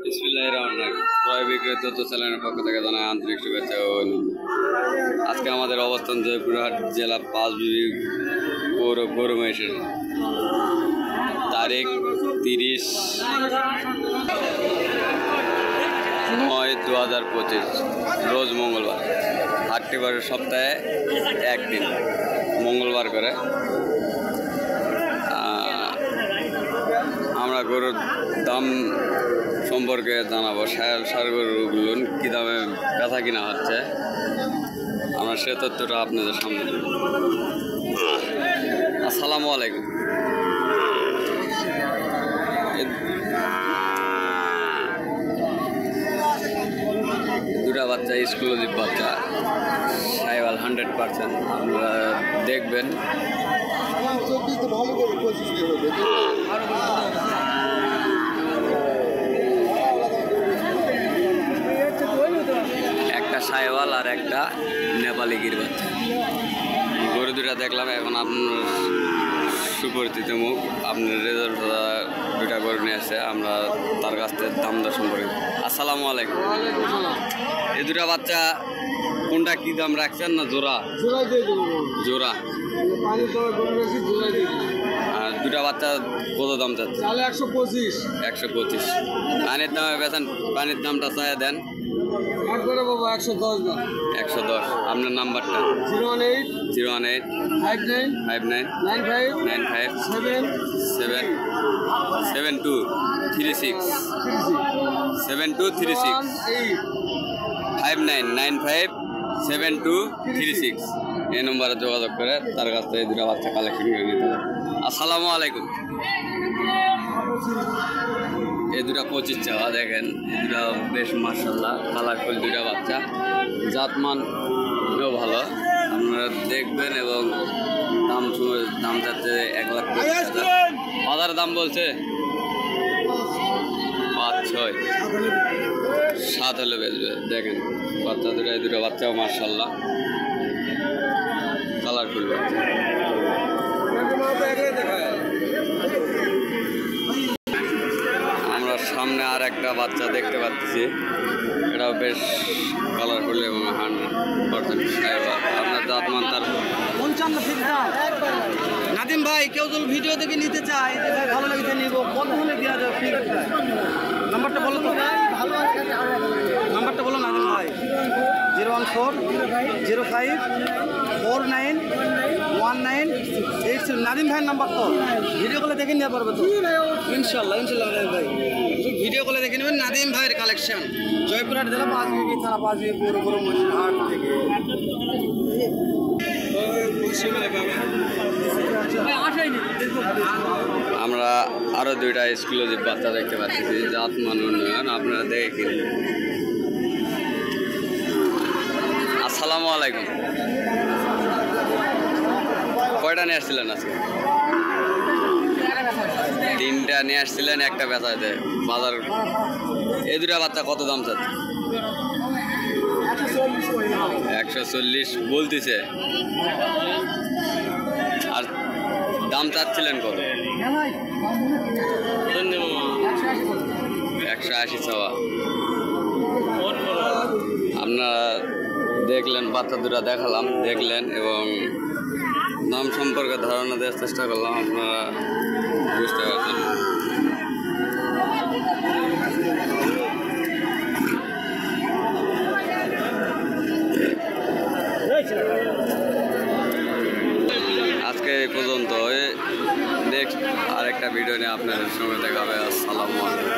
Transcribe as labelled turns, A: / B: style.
A: ক্রয় বিক্রয় তথ্য চ্যানেলের পক্ষ থেকে জানাই আন্তরিক শুভেচ্ছা ও আজকে আমাদের অবস্থান জয়পুরহাট জেলা পাঁচবিবি পৌর গরু মহিষের তারিখ 30/9/2025 রোজ মঙ্গলবার। হাটটি বারের সপ্তাহে একদিন মঙ্গলবার করে। আমরা গরুর দাম সম্পর্কে জানাবো, সার গরুগুলো কী দামে বেচা কিনা হচ্ছে, আমরা সে তথ্যটা আপনাদের সামনে দেব। আসসালামু আলাইকুম। দুটা বাচ্চা এক্সক্লুসিভ বাচ্চা, সাইওয়াল 100%। আপনারা দেখবেন একটা সাইওয়াল আর একটা নেপালি গির বাচ্চা। গরু দুটা দেখলাম, এখন আপনার সুপরিচিত মুখ আপনার রেজাল্ট দুটা গরু নিয়ে আসছে, আমরা তার কাছ থেকে দাম দর্শন করি। আসসালামু আলাইকুম। এই দুটা বাচ্চা কোনটা কি দাম রাখছেন না জোড়া? জোড়া। আর দুটা বাচ্চা কত দাম চাচ্ছে? 125। পানির দামে বেছেন, পানির দামটা চাই দেন। 110। আপনার নাম্বারটা? 018 59 95 7236 5995 7236। এই নম্বরে যোগাযোগ করে তার কাছ থেকে দুটা বাচ্চা কালেকশন করে নিতে হবে। আসসালামু আলাইকুম। এই দুটা 25 চাওয়া, দেখেন এই দুটা বেশ মাশাআল্লাহ কালারফুল দুটা বাচ্চা, জাতমানও ভালো। আপনারা দেখবেন এবং দাম যাচ্ছে 1,25,000। বাজার দাম বলছে 5-6 7 হলে বেচবে। দেখেন বাচ্চা দুটা, এই দুটো বাচ্চাও মাশাআল্লাহ কালারফুল বাচ্চা। আমরা সামনে আর একটা বাচ্চা দেখতে পাচ্ছি, এটাও বেশ কালারফুল এবং 100% সাইওয়াল। আপনার জাতমান তার
B: 55 নাদিম ভাই, কেউ যদি ভিডিও দেখে নিতে চায় যে ভাই ভালো লাগছে নিব, কত হলে দেওয়া যাবে? ঠিক আছে, নাম্বারটা বলো তো। নাম্বারটা বলো নাদিম ভাই। 014 05 49 1986। নাদিম ভাইয়ের নাম্বার তো ভিডিও কলে দেখে নিতে পারবে তো? ইনশাল্লাহ নাদিম ভাই ভিডিও কলে দেখে নেবেন। নাদিম ভাইয়ের কালেকশন জয়পুরহাট জেলা পাঁচবিবি থানা, পাঁচবিবি পৌর গরু মহিষের হাট থেকে।
A: আমরা আরো দুইটা এক্সক্লুসিভ বাচ্চা দেখতে পাচ্ছি, জাতমান উন্নয়ন। আপনারা দেখে কিনবেন। আসসালামু আলাইকুম। কয়টা নিয়ে আসছিলেন আজকে? 3টা নিয়ে আসছিলেন, একটা বেচা হয়েছে বাজার। এই দুটা বাচ্চা কত দাম চাচ্ছে? 140 বলতেছে। আর দাম চাচ্ছিলেন কত? 180 চাওয়া। আপনারা দেখলেন, বাচ্চা দুটা দেখালাম, দেখলেন এবং দাম সম্পর্কে ধারণা দেওয়ার চেষ্টা করলাম, আপনারা বুঝতে পারছেন। আজকে এই পর্যন্ত, নেক্সট আরেকটা ভিডিও নিয়ে আপনাদের সঙ্গে দেখা হবে। আসসালামু আলাইকুম।